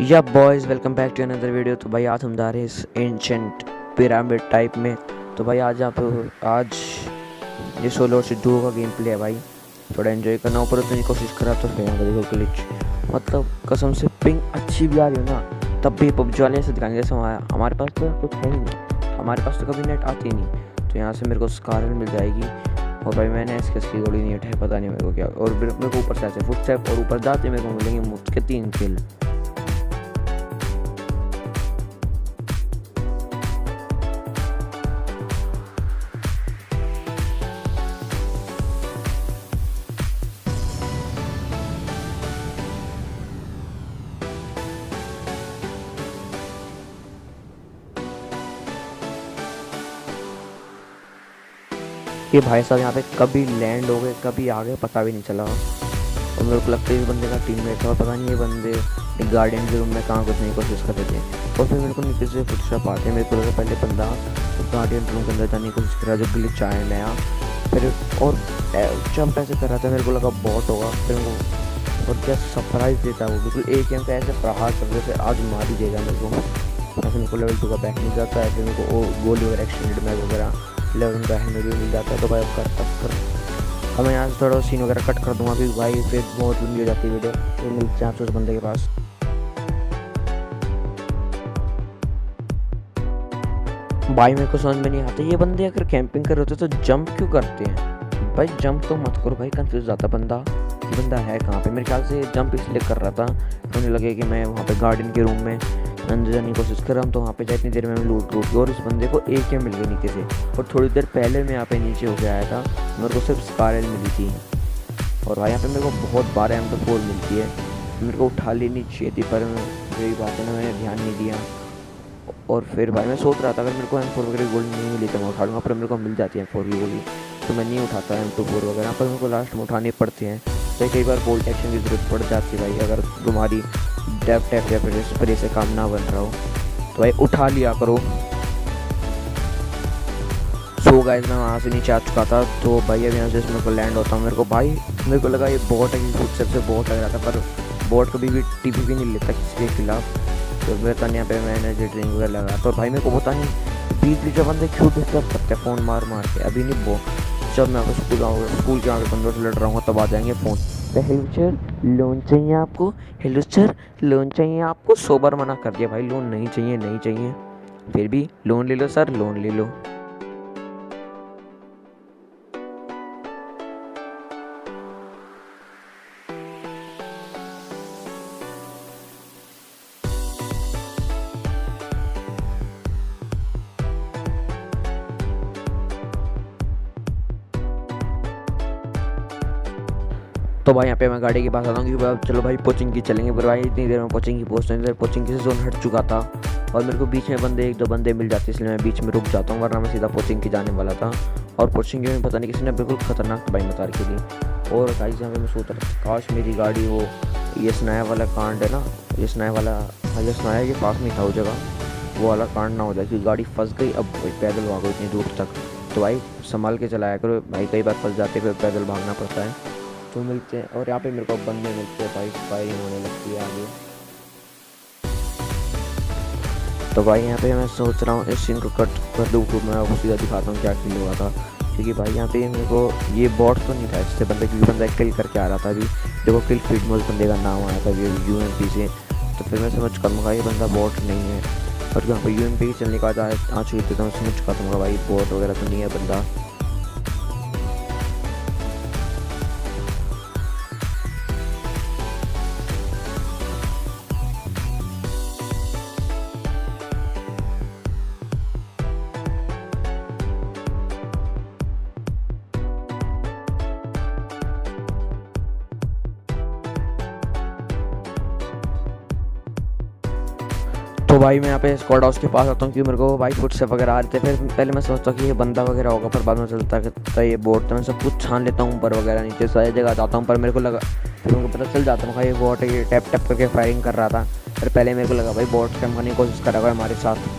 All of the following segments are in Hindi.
या boys welcome back to another video. तो भाई आज हम जा रहे हैं इस एंशंट पिरामिड टाइप में। तो भाई आज ये सोलो और सिद्धू का गेम प्ले है भाई। थोड़ा एंजॉय करना, ऊपर उतनी कोशिश करा तो फिर यहाँ देखो ग्लिच, मतलब कसम से पिंग अच्छी भी आ रही हो ना, तब भी पबजी वाले ऐसे दिखाएंगे जैसे हमारे पास तो कुछ है ही नहीं, हमारे पास तो कभी नेट आती ही नहीं। तो यहाँ से मेरे को स्कारल मिल जाएगी और भाई मैंने ऐसे की गोली नहीं उठाई, पता नहीं मेरे को क्या। और मेरे को ऊपर से ऐसे फुट स्टेप और ऊपर जाते मेरे को मिलेंगे मुफ्त के 3 किल। ये भाई साहब यहाँ पे कभी लैंड हो गए कभी आ गए पता भी नहीं चला। और मेरे को लगता है इस बंदे का टीममेट था और पता नहीं ये बंदे गार्डन के रूम में कहाँ घुसने की कोशिश कर रहे थे। और फिर मेरे को नीचे से फुटस्टेप आते हैं, मेरे को लगा पहले बंदा गार्डन रूम के अंदर जाने की कोशिश कर रहा है जो ग्लिच आया नया। फिर और जंप ऐसे कर रहा था, मेरे को लगा बॉट होगा। फिर वो और क्या सरप्राइज देता है वो, बिल्कुल एक एम का ऐसे प्रहार कर रहे थे, आज मार ही देगा मेरे को। ऐसे मेरे को लेवल 2 का बैक मिल जाता है, फिर मेरे को गोली वगैरह एक्सटेंडेड मैग वगैरह लेवल का हैंडल भी मिल जाता है। तो भाई अब मैं यहाँ से थोड़ा सीन वगैरह कट कर दूँगा क्योंकि भाई फिर बहुत लंबी हो जाती है वीडियो। तो मिलते हैं आपसे उस बंदे के पास। भाई मेरे को समझ में नहीं आता, ये बंदे अगर कैंपिंग कर रहे होते तो जंप क्यों करते हैं? भाई जंप तो मत करो भाई, कंफ्यूज जाता बंदा, ये बंदा है कहाँ पे। मेरे ख्याल से जंप इसलिए कर रहा था, मुझे लगे कि मैं वहाँ पे गार्डन के रूम में अंदर जाने की कोशिश कर रहा हूँ, तो वहाँ पे इतनी देर में मैं लूट और इस बंदे को एक मिल गई नीचे से। और थोड़ी देर पहले मैं यहाँ पे नीचे होके आया था, मेरे को सिर्फ स्कारल मिली थी। और भाई यहाँ पे मेरे को बहुत बार M4 मिलती है, मेरे को उठा लेनी चाहिए थी, पर यही बात है ना, मैंने ध्यान नहीं दिया। और फिर भाई मैं सोच रहा था अगर मेरे को M4 वगैरह की गोली नहीं मिली तो मैं उठा लूँगा, पर मेरे को मिल जाती है M4 की गोली, तो मैं नहीं उठाता M24 वगैरह, पर मेरे को लास्ट में उठानी पड़ती हैं। तो कई बार बोल्ट एक्शन की ज़रूरत पड़ जाती है भाई, अगर तुम्हारी डेप टैप या फिर स्प्रे से काम ना बन रहा हो तो भाई उठा लिया करो। सो गाइस मैं वहाँ से नीचे आ चुका था, तो भाई अब यहाँ से मेरे को लैंड होता हूँ। मेरे को लगा ये बॉट है कि फुटस्टेप से बॉट लग रहा था, पर बॉट कभी भी टीपी भी नहीं लेता किसी के खिलाफ। तो पता नहीं यहाँ पे मैं एनर्जी ड्रिंक वगैरह लगा, तो भाई मेरे को पता नहीं बीच बीच बंदे क्यों डिस्टर्ब करते हैं फ़ोन मार मार के। अभी नहीं जब मैं आपको स्कूल आऊँगा, स्कूल के आगे बंदों से लड़ रहा हूँ तब आ जाएंगे फ़ोन। तो हेलो सर लोन चाहिए आपको, हेलो सर लोन चाहिए आपको। 100 बार मना कर दिया भाई, लोन नहीं चाहिए नहीं चाहिए, फिर भी लोन ले लो सर लोन ले लो। तो भाई यहाँ पे मैं गाड़ी के पास आता हूँ कि अब चलो भाई कोचिंग की चलेंगे, पर भाई इतनी देर में कोचिंग की पोस्ट नहीं, कोचिंग की जोन हट चुका था और मेरे को बीच में एक दो बंदे मिल जाते, इसलिए मैं बीच में रुक जाता हूँ, वरना मैं सीधा कोचिंग की जाने वाला था। और कोचिंग में पता नहीं किसी ने बिल्कुल खतरनाक तबाही मचा रखी थी। और गाइस यहाँ पे मैं सोच रहा था काश मेरी गाड़ी वो ये स्नाया वाला कांड है ना, ये स्नाया वाला, ये स्नाया के पास में था वो जगह, वो वाला कांड ना हो जाए कि गाड़ी फंस गई, अब पैदल भागो इतनी दूर तक। तो भाई संभाल के चलाया करो भाई, कई बार फंस जाते फिर पैदल भागना पड़ता है। तो मिलते हैं और यहाँ पे मेरे को बंदे मिलते हैं भाई, फायरिंग होने लगती है आगे। तो भाई यहाँ पे मैं सोच रहा हूँ इस सीन को कट कर दूँ, तो मैं आपको सीधा दिखाता हूँ क्या किल हुआ था। क्योंकि भाई यहाँ पे मेरे को ये बॉट तो नहीं था इससे बंदे, क्योंकि बंदा किल करके आ रहा था अभी, देखो किल फीड में उस बंदे का नाम आया था UMP से। तो फिर मैं समझ कर ये बंदा बॉट नहीं है, और यहाँ पर UMP चलने के बाद आ चुकी थी, तो मैं समझ कर भाई बॉट वगैरह तो नहीं है बंदा। तो भाई मैं यहाँ पे स्क्वाड हाउस के पास आता हूँ, क्योंकि मेरे को भाई फुटस्टेप वगैरह आ रहे थे। फिर पहले मैं सोचता हूँ कि ये बंदा वगैरह होगा, पर बाद में चलता है ये बोट, तो मैं सब कुछ छान लेता हूँ ऊपर वगैरह नीचे सारी जगह जाता हूँ। पर मेरे को लगा, फिर उनको पता चल जाता है ये बोट है, ये टैप टैप करके फायरिंग कर रहा था। फिर पहले मेरे को लगा भाई बोट कैम करने की कोशिश कर रहा है हमारे साथ।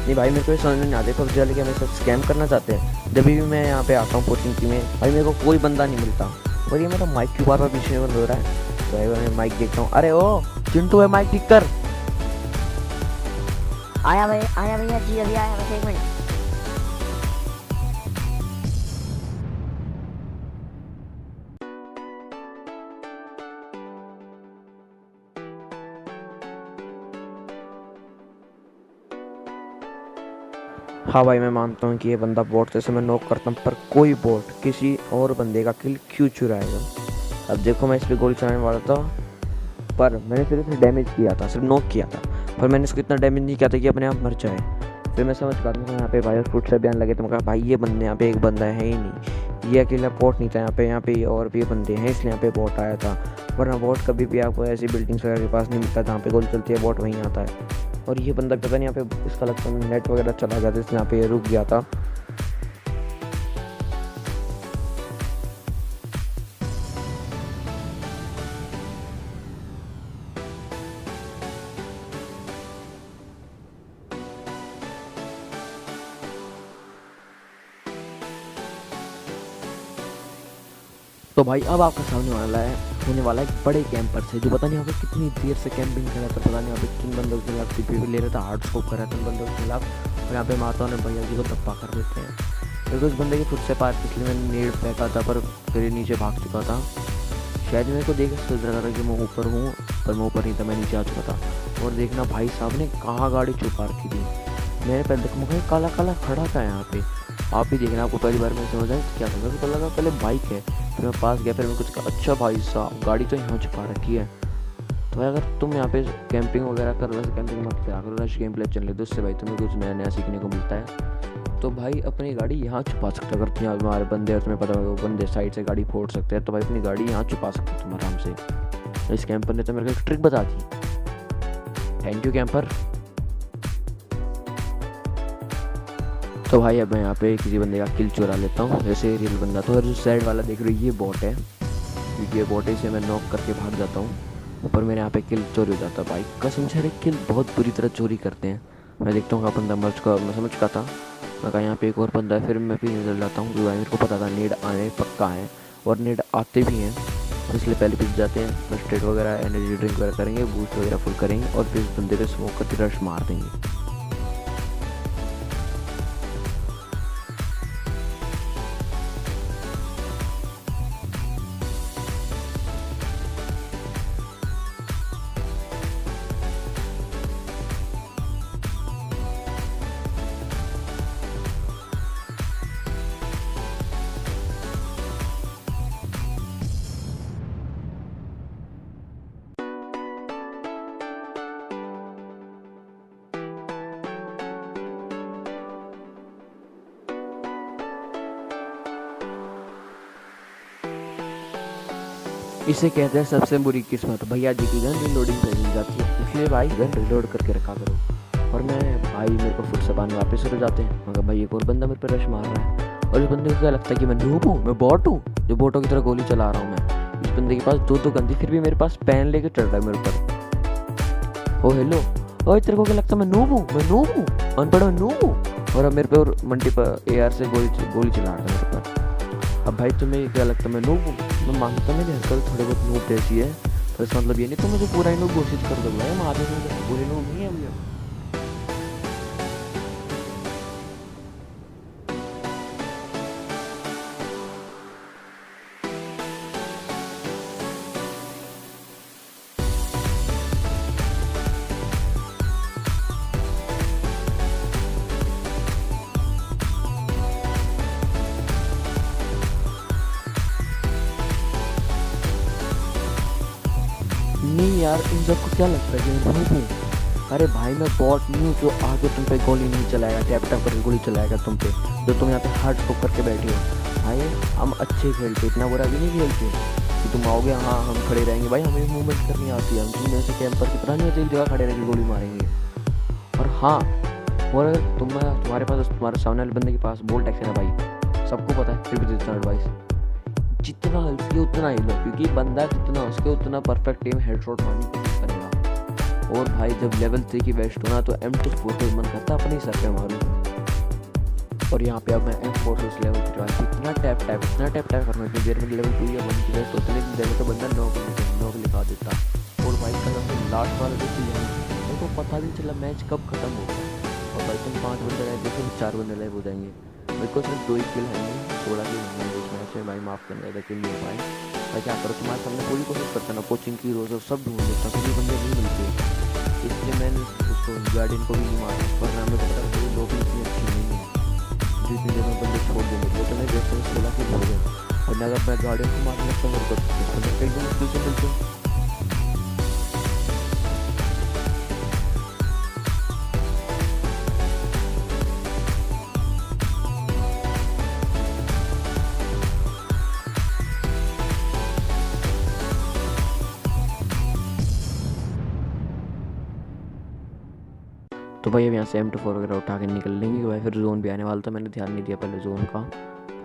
नहीं भाई, मेरे को ये समझ में नहीं आते पबजी वाले कि हमें सब स्कैम करना चाहते हैं। जब भी मैं यहाँ पे आता हूँ पोचिंग में भाई, मेरे को कोई बंदा नहीं मिलता, और ये मेरा माइक क्यों बार बार पीछे बंद हो रहा है। तो भाई मैं माइक देखता हूँ, अरे ओ चिंटू है, माइक ठीक कर। आया भैया जी, अभी आया, बस 1 मिनट। हाँ भाई, मैं मानता हूँ कि ये बंदा बोट जैसे मैं नॉक करता हूँ, पर कोई बोट किसी और बंदे का किल क्यों चुराएगा। अब देखो, मैं इस पर गोली चलाने वाला था, पर मैंने सिर्फ डैमेज किया था, सिर्फ नॉक किया था, पर मैंने इसको इतना डैमेज नहीं किया था कि अपने आप मर जाए। फिर मैं समझ पाता हूँ यहाँ पे भाई फुट से बयान लगे, तो मैं कहा भाई ये बंदे यहाँ पे एक बंदा है ही नहीं, ये अकेला बोट नहीं था यहाँ पे और भी बंदे हैं, इसलिए यहाँ पे बोट आया था। वरना बोट कभी भी आपको ऐसी बिल्डिंग्स वगैरह के पास नहीं मिलता जहाँ पे गोली चलती है, बोट वहीं आता है। और ये बंदा पता नहीं यहाँ पे इसका लगता है नेट वगैरह चला गया था, इसलिए यहाँ पे रुक गया था। तो भाई अब आपका सामने होने वाला है एक बड़े कैंपर से, जो पता नहीं यहाँ पे कितनी देर से कैंपिंग कर रहा था, पता नहीं यहाँ पे किन बंदों के खिलाफ सीपी ले रहा था, हार्ड स्कोप कर रहा था उन बंदों के खिलाफ, और यहाँ पे माताओं ने भैया जी को धप्पा कर देते हैं। क्योंकि उस बंदे के फुट से पार, इसलिए मैंने नेड़ फेंका था, पर फिर नीचे भाग चुका था। शायद मेरे को देख सोच रहा था कि मैं ऊपर हूँ, पर मैं ऊपर नहीं था, मैं नीचे आ चुका था। और देखना भाई साहब ने कहाँ गाड़ी छुपा रखी थी, मैंने पहले देखा मुझे काला काला खड़ा था यहाँ पे। आप भी देखना, आपको पहली बार में समझ आया क्या समझा, तो लगा पहले बाइक है, फिर मैं पास गया, फिर मैं कुछ कहा अच्छा भाई साहब गाड़ी तो यहाँ छुपा रखी है। तो भाई अगर तुम यहाँ पे कैंपिंग वगैरह कर, वैसे कैंपिंग मत करा करो, रश गेम प्ले चल रहे, तो उससे भाई तुम्हें कुछ नया नया सीखने को मिलता है। तो भाई अपनी गाड़ी यहाँ छुपा सकते हो, अगर तुम्हें हमारे बंदे और तुम्हें पता होगा बंदे साइड से गाड़ी फोड़ सकते हैं, तो भाई अपनी गाड़ी यहाँ छुपा सकते हो तुम आराम से। इस कैंपर ने तो मेरे को एक ट्रिक बता दी, थैंक यू कैंपर। तो भाई अब मैं यहाँ पे किसी बंदे का किल चुरा लेता हूँ, जैसे रियल बंदा। तो जो साइड वाला देख रहे हो ये बॉट है, क्योंकि ये बॉट है, इसे मैं नॉक करके भाग जाता हूँ, ऊपर मेरे यहाँ पे किल चोरी हो जाता है। भाई कसम से किल बहुत बुरी तरह चोरी करते हैं। मैं देखता हूँ बंदा मर चुका, मैं समझ चुका था, मैं कहा यहाँ पे एक और बंदा है, फिर मैं भी निकल जाता हूँ, क्योंकि मेरे को पता था नेड आने पक्का है, और नेड आते भी हैं, इसलिए पहले पीछे जाते हैं, फर्स्ट एड वगैरह एनर्जी ड्रिंक वगैरह करेंगे, बूस्ट वगैरह फुल करेंगे, और फिर बंदे पे स्मोक करके रश मार देंगे। इसे कहते हैं सबसे बुरी किस्मत। भैया जी की गन रिलोडिंग पे मिल जाती है, इसलिए भाई गन रिलोड करके रखा करो। और मैं भाई मेरे को फुट से पानी वापस हो जाते हैं, मगर भाई एक और बंदा मेरे पर रश मार रहा है, और इस बंदे को क्या लगता है कि मैं नूब हूँ, मैं बॉट हूँ, जो बॉटों की तरह गोली चला रहा हूँ मैं। इस बंदे के पास दो गन थी, फिर भी मेरे पास पेन लेके चढ़ रहा है मेरे ऊपर। ओ हेलो, ओ तेरे को क्या लगता है मैं नूब हूँ, मैं नूब हूँ, अनपढ़ मैं नूब हूँ, और अब मेरे पे और मंडी पर AR से गोली चला रहा है मेरे पर। अब भाई तुम्हें क्या लगता है मैं नूब हूँ? मैं मानता मेरी हरकत थोड़े बहुत नूब जैसी है, तो इसका मतलब ये नहीं तो मुझे पूरा ही नूब घोषित कर दूंगा, मैं आधे पूरे नूब नहीं है मुझे। नहीं यार, इन सबको क्या लगता है कि मैं नूब हूँ? अरे भाई मैं बॉट नहीं हूँ जो आगे तुम पे गोली नहीं चलाएगा, टैप टैप करके गोली चलाएगा तुम पे, जो तुम यहाँ पे हार्ड स्कोप करके बैठे हो। भाई हम अच्छे खेलते, इतना बुरा भी नहीं खेलते कि तुम आओगे हाँ हम खड़े रहेंगे। भाई हमें मूवमेंट करनी आती है, हम तुम ऐसे कैंपर की तरह नहीं होते, एक जगह खड़े रह के गोली मारेंगे। और हाँ, और अगर तुम्हारे पास तुम्हारे सामने वाले बंदे के पास बोल्ट एक्शन है भाई, सबको पता है, फिर भी देता एडवाइस, जितना हल्के उतना ही लो, क्योंकि बंदा जितना उसके उतना परफेक्ट टीम हेडशॉट मारने की कोशिश करेगा। और भाई जब लेवल 3 की वेस्ट होना तो M24 को मन करता अपने ही सर पे मारूं। और यहाँ पे अब मैं M4 से उस लेवल 3 इतना टैप करना इतनी देर में लेवल 2 या 1 की वेस्ट उतने देर में तो बंदा नॉक लिखा देता। और भाई कल हमने लास्ट वाला जो किल है मेरे को पता भी चला मैच कब खत्म हो गया। और भाई तुम 5 बंदे रहे देखो 4 बंदे लाइव हो जाएंगे। मेरे को सिर्फ 2 ही किल है, 16 किल है इस मैच में। भाई माफ़ करना ज़्यादा किल नहीं हो पाए। भाई क्या करो, तुम्हारे सामने पूरी कोशिश करता ना, कोचिंग की रोज़ सब ढूंढ लेता, कोई बंदे नहीं मिलते, इसलिए मैंने उसको गार्डियन को भी नहीं मारा। वरना हमें पता है लोग इतनी अच्छी नहीं है जितनी देर में बंदे छोड़ देंगे। वो तो मैं जैसे 16 किल हो गए, वरना अगर मैं गार्डियन को मारने लगता हूँ तो एकदम मुश्किल से मिलते। तो भाई अब यहाँ से M24 वगैरह उठा के निकल लेंगे भाई, फिर जोन भी आने वाला था, मैंने ध्यान नहीं दिया पहले जोन का।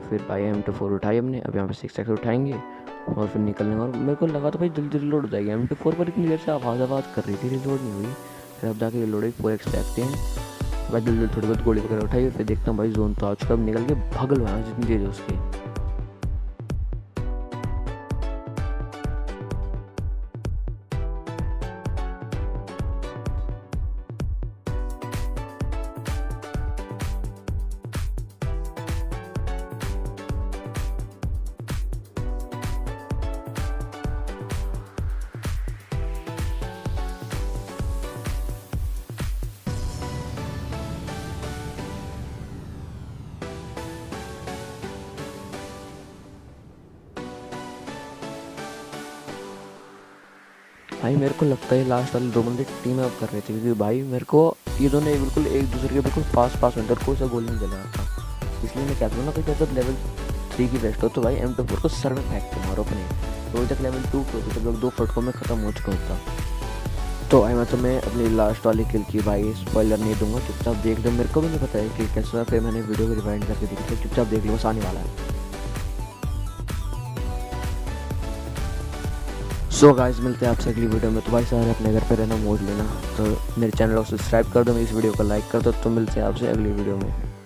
फिर भाई M24 उठाई हमने, अब यहाँ पे 6x उठाएंगे और फिर निकलने। और मेरे को लगा तो भाई जल्दी रिलोड हो जाएगी। M24 पर इतनी देर से आवाज़ कर रही थी, रिलोड नहीं हुई। फिर अब जाके रिलोड हुई, 4x देखते हैं भाई, जल्दी थोड़ी बहुत गोली वगैरह उठाई। फिर देखता हूँ भाई जोन तो आ चुका, अब निकल के भागल हुआ जितनी तेज है उसकी। भाई मेरे को लगता है लास्ट वाले 2 बंदे टीम अप कर रहे थे, क्योंकि भाई मेरे को ये दोनों बिल्कुल एक दूसरे के बिल्कुल पास में, कोई सा गोल नहीं चला रहा था। इसलिए मैं कहता हूँ ना कि जब लेवल 3 की वेस्ट हो तो भाई M24 को सर में फेंक के मारो अपने। तो तक लेवल 2 पे होते तब 2 फटकों में ख़त्म हो चुका होता। तो भाई मैं तुम्हें अपनी लास्ट वाली किल की भाई स्पॉइलर नहीं दूंगा, चुपचाप देख लो। मेरे को भी नहीं पता है कि कैसा, फिर मैंने वीडियो को रिवाइंड करके देखी, तो चुपचाप देख लो, बस आने वाला है। सो गाइस मिलते हैं आपसे अगली वीडियो में। तो भाई सारे अपने घर पे रहना, मौज लेना। तो मेरे चैनल को सब्सक्राइब कर दो, मेरी इस वीडियो को लाइक कर दो। तो मिलते हैं आपसे अगली वीडियो में।